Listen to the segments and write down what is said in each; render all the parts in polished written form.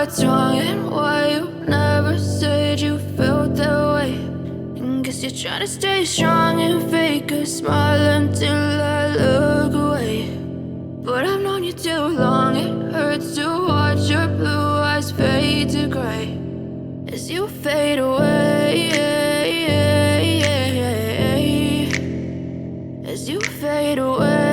what's wrong and why you never said you felt that way. And guess you're trying to stay strong and fake a smile until I look away. But I've known you too long, it hurts to watch your blue eyes fade to gray as you fade away, as you fade away.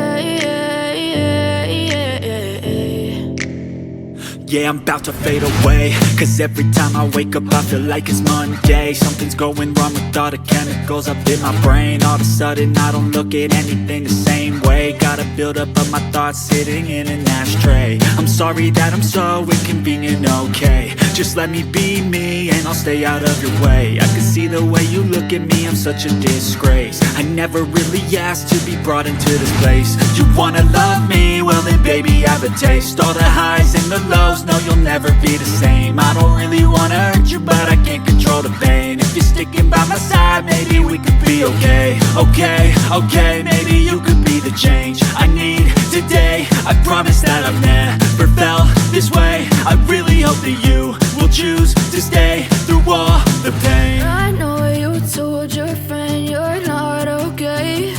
Yeah, I'm about to fade away, cause every time I wake up I feel like it's Monday. Something's going wrong with all the chemicals up in my brain. All of a sudden I don't look at anything the same way. Gotta build up of my thoughts sitting in an ashtray. I'm sorry that I'm so inconvenient, okay. Just let me be me and I'll stay out of your way. I can see the way you look at me, I'm such a disgrace. I never really asked to be brought into this place. You wanna love me? Well then baby I have a taste. All the highs and the lows, no you'll never be the same. I don't really wanna hurt you but I can't control the pain. If you're sticking by my side maybe we could be okay. Okay, maybe you could be the change I need today. I promise that I've never felt this way. I really hope that you will choose to stay through all the pain. I know you told your friend you're not okay,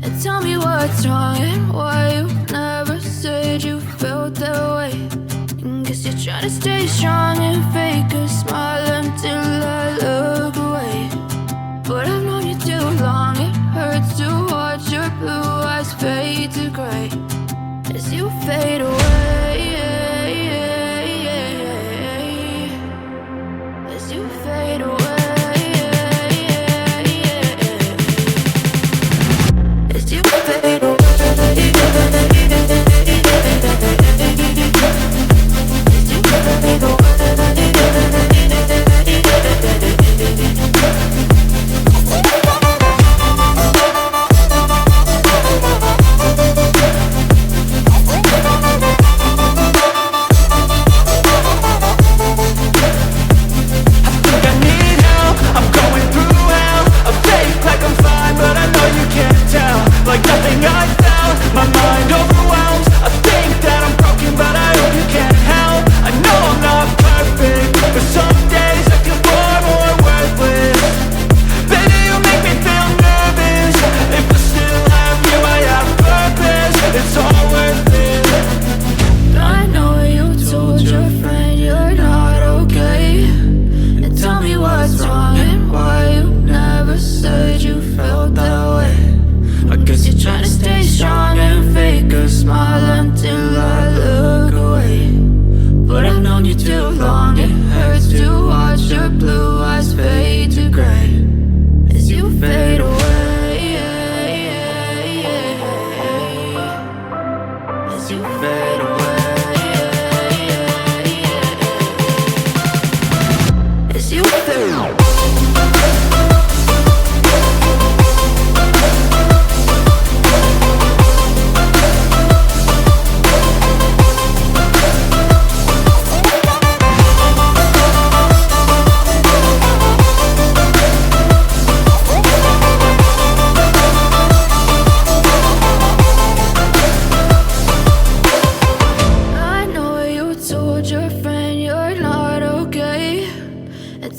and tell me what's wrong and why you never said you felt that way. And guess you're trying to stay strong and fake a smile until I look away. But I've known you too long, it hurts to watch your blue eyes fade to gray as you fade away, as you fade away, as you fade away.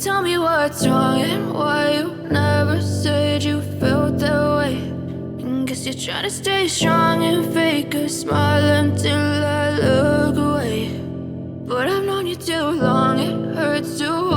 Tell me what's wrong and why you never said you felt that way. And guess you're trying to stay strong and fake a smile until I look away. But I've known you too long, it hurts to